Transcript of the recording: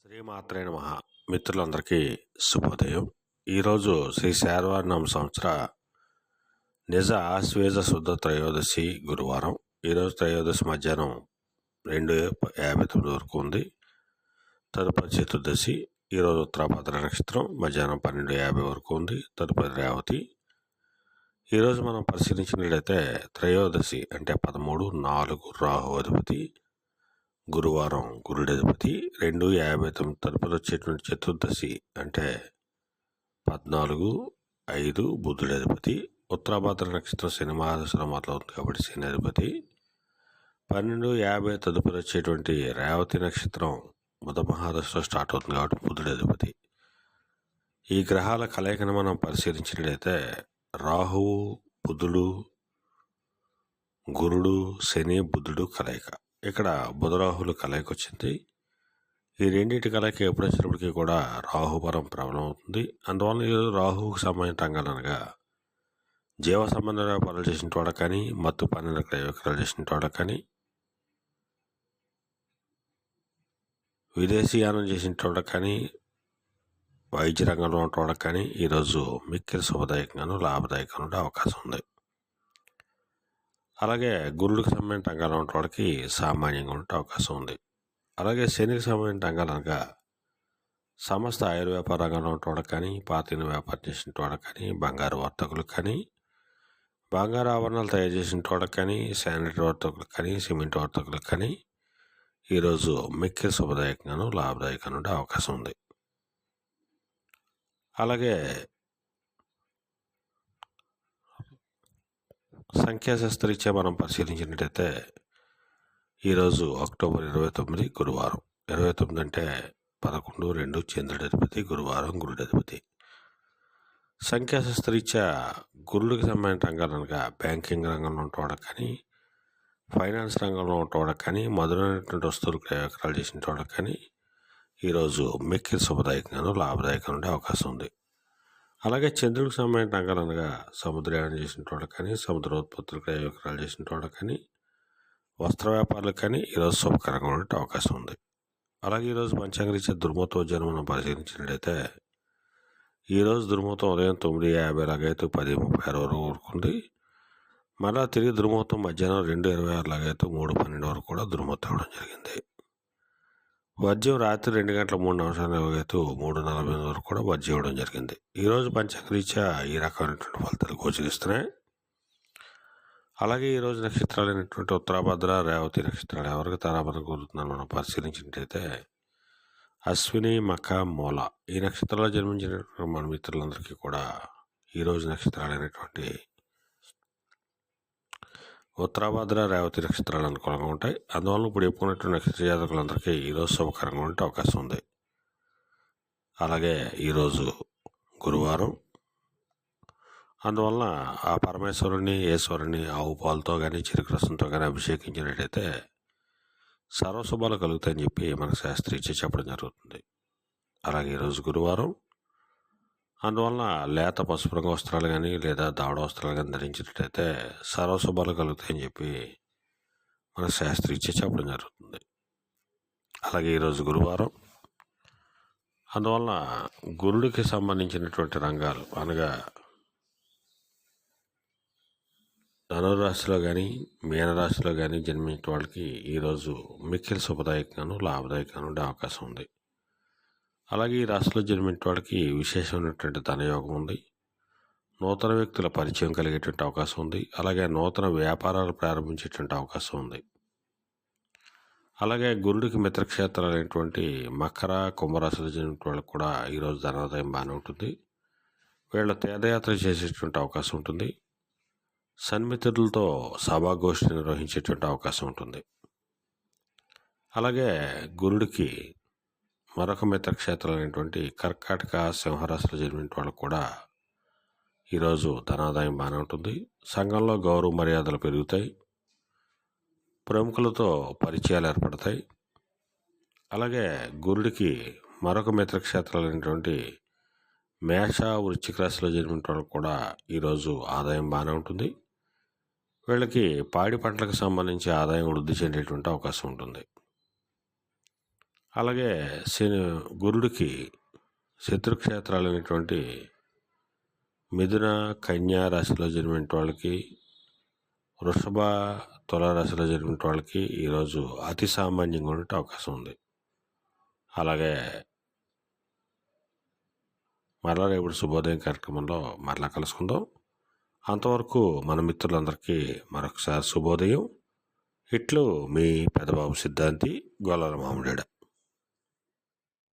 శ్రీమాత్రే నమః. మిత్రులందరికీ శుభోదయం. ఈరోజు శ్రీ శార్వారినామ సంవత్సర నిజ ఆశ్వేజ శుద్ధ త్రయోదశి గురువారం. ఈరోజు త్రయోదశి మధ్యాహ్నం 2:59 వరకు ఉంది. తదుపరి చతుర్దశి ఈరోజు ఉత్తరాభద్ర నక్షత్రం మధ్యాహ్నం 12:50 వరకు ఉంది. తదుపరి రేవతి. ఈరోజు మనం పరిశీలించినట్లయితే త్రయోదశి అంటే 13/4 రాహు అధిపతి, గురువారం గురుడి అధిపతి, 2:59 తదుపరి వచ్చేటువంటి చతుర్దశి అంటే 14/5 బుధుడి అధిపతి, ఉత్తరాభద్ర నక్షత్రం శని మహాదశలో మొదలవుతుంది కాబట్టి శని అధిపతి, 12:50 తదుపరి వచ్చేటువంటి రేవతి నక్షత్రం బుధ మహాదశలో స్టార్ట్ అవుతుంది కాబట్టి బుధుడి అధిపతి. ఈ గ్రహాల కలయికను మనం పరిశీలించినట్లయితే రాహువు బుధుడు, గురుడు, శని, బుధుడు కలయిక. ఇక్కడ బుధరాహులు కలయిక వచ్చింది. ఈ రెండింటి కలయిక ఎప్పుడు వచ్చినప్పటికీ కూడా రాహుపరం ప్రబలం అవుతుంది. అందువల్ల ఈరోజు రాహువుకు సంబంధించిన రంగాలు అనగా జీవ సంబంధ వ్యాపారాలు చేసిన వాళ్ళకి కానీ, మత్తు పన్నెండు క్రయ విక్రయాలు చేసిన వాళ్ళకి కానీ, విదేశీయానం చేసిన వాళ్ళకి కానీ, వైద్య రంగంలో ఉన్న వాళ్ళకి కానీ ఈరోజు మిక్కిలి శుభదాయకంగాను లాభదాయకంగా ఉండే అవకాశం ఉంది. అలాగే గురుడికి సంబంధించిన రంగాలు ఉన్న వాళ్ళకి సామాన్యంగా ఉండే అవకాశం ఉంది. అలాగే శనికి సంబంధించిన రంగాలు అనగా సమస్త ఆయుర్వ్యాపార రంగంలో ఉన్న వాళ్ళకి కానీ, పాతిన వ్యాపారం చేసిన వాళ్ళకి కానీ, బంగారు వర్తకులకు కానీ, బంగారు ఆభరణాలు తయారు చేసిన వాళ్ళకి కానీ, శానిటరీ వర్తకులకు కానీ, సిమెంట్ వర్తకులకు కానీ ఈరోజు మిక్కిలి శుభదాయకంగాను లాభదాయకంగా ఉండే అవకాశం ఉంది. అలాగే సంఖ్యాశాస్త్రరీత్యా మనం పరిశీలించినట్టయితే ఈరోజు అక్టోబర్ 29 గురువారం. 29 అంటే 11/2 చంద్రుడి అధిపతి, గురువారం గురుడి అధిపతి. సంఖ్యాశాస్త్రరీత్యా గురుడికి సంబంధించిన రంగాలు అనగా బ్యాంకింగ్ రంగంలో ఉంటోళ్ళకి కానీ, ఫైనాన్స్ రంగంలో ఉంటోళ్ళకి కానీ, మధురైనటువంటి వస్తువులు క్రయవిక్రయాలు చేసిన వాళ్ళకి కానీ ఈరోజు మిక్కిలి శుభదాయకంగాను లాభదాయకంగా ఉండే అవకాశం ఉంది. అలాగే చంద్రుడికి సంబంధించిన రంగాలు అనగా సముద్రయానం చేసిన వాళ్ళకి కానీ, సముద్రోత్పత్తులు క్రయ విక్రయాలు చేసిన వాళ్ళకి కానీ, వస్త్ర వ్యాపారులకు కానీ ఈరోజు శుభకరంగా ఉండే అవకాశం ఉంది. అలాగే ఈరోజు పంచాంగరీత్యా దుర్ముహూర్తం మనం పరిశీలించినట్లయితే ఈరోజు దుర్ముహూర్తం ఉదయం 9:50 లాగైతే 10:36 వరకు ఉంది. మళ్ళా తిరిగి దుర్ముహూర్తం మధ్యాహ్నం 2:26 లాగైతే 3:12 వరకు కూడా దుర్ముహూర్తం ఇవ్వడం జరిగింది. వర్జ్యం రాత్రి 2:03 అయితే 3:48 వరకు కూడా వర్జ్యం ఇవ్వడం జరిగింది. ఈరోజు పంచాంగరీత్యా ఈ రకమైనటువంటి ఫలితాలు గోచరిస్తున్నాయి. అలాగే ఈరోజు నక్షత్రాలు అయినటువంటి ఉత్తరాభద్ర, రేవతి నక్షత్రాలు ఎవరికి తారాబలం కుదురుతుందని మనం పరిశీలించినట్టయితే అశ్విని, మఖ, మూల ఈ నక్షత్రాల్లో జన్మించినటువంటి మన మిత్రులందరికీ కూడా ఈరోజు నక్షత్రాలు అయినటువంటి ఉత్తరాభద్ర, రేవతి నక్షత్రాలు అనుకూలంగా ఉంటాయి. అందువల్ల ఇప్పుడు చెప్పుకున్నటువంటి నక్షత్ర జాతకులందరికీ ఈరోజు శుభకరంగా ఉండే అవకాశం ఉంది. అలాగే ఈరోజు గురువారం. అందువలన ఆ పరమేశ్వరుని, ఈశ్వరుని ఆవు పాలతో కానీ, చెరుకు రసంతో కానీ అభిషేకించినట్టయితే సర్వశుభాలు కలుగుతాయని చెప్పి మనకు శాస్త్రీయ చెప్పడం జరుగుతుంది. అలాగే ఈరోజు గురువారం. అందువలన లేత పసుపు రంగు వస్త్రాలు కానీ లేదా దావడ వస్త్రాలు కానీ ధరించినట్టయితే సర్వశుభాలు కలుగుతాయని చెప్పి మన శాస్త్రీయ చెప్పడం జరుగుతుంది. అలాగే ఈరోజు గురువారం. అందువలన గురుడికి సంబంధించినటువంటి రంగాలు అనగా ధనురాశిలో కానీ, మీనరాశిలో కానీ జన్మించిన వాళ్ళకి ఈరోజు మిక్కిలి శుభదాయకంగాను లాభదాయకంగా ఉండే అవకాశం ఉంది. అలాగే ఈ రాశిలో జన్మించిన వాళ్ళకి విశేషమైనటువంటి ధనయోగం ఉంది. నూతన వ్యక్తుల పరిచయం కలిగేటువంటి అవకాశం ఉంది. అలాగే నూతన వ్యాపారాలు ప్రారంభించేటువంటి అవకాశం ఉంది. అలాగే గురుడికి మిత్రక్షేత్రాలు అయినటువంటి మకర, కుంభరాశిలో జన్మించిన వాళ్ళకి కూడా ఈరోజు ధనాదాయం బాగానే ఉంటుంది. వీళ్ళు తీర్థయాత్ర చేసేటువంటి అవకాశం ఉంటుంది. సన్మిత్రులతో సభాగోష్ఠి నిర్వహించేటువంటి అవకాశం ఉంటుంది. అలాగే గురుడికి మరొక మిత్రక్షేత్రాలు అయినటువంటి కర్కాటక, సింహరాశిలో జన్మించిన వాళ్ళకు కూడా ఈరోజు ధనాదాయం బాగానే ఉంటుంది. సంఘంలో గౌరవ మర్యాదలు పెరుగుతాయి. ప్రముఖులతో పరిచయాలు ఏర్పడతాయి. అలాగే గురుడికి మరొక మిత్రక్షేత్రాలు అయినటువంటి మేష, వృశ్చిక రాశిలో జన్మించిన వాళ్ళకు కూడా ఈరోజు ఆదాయం బాగానే ఉంటుంది. వీళ్ళకి పాడి పంటలకు సంబంధించి ఆదాయం వృద్ధి చెందేటువంటి అవకాశం ఉంటుంది. అలాగే గురుడికి శత్రుక్షేత్రాలైనటువంటి మిథున, కన్యా రాశిలో జన్మిన వాళ్ళకి, వృషభ, తులారాశిలో జన్మిన వాళ్ళకి ఈరోజు అతి సామాన్యంగా ఉండే అవకాశం ఉంది. అలాగే మరలా రేపు శుభోదయం కార్యక్రమంలో మరలా కలుసుకుందాం. అంతవరకు మన మిత్రులందరికీ మరొకసారి శుభోదయం. ఇట్లు మీ పెదబాబు సిద్ధాంతి, గొల్లల మామిడాడ.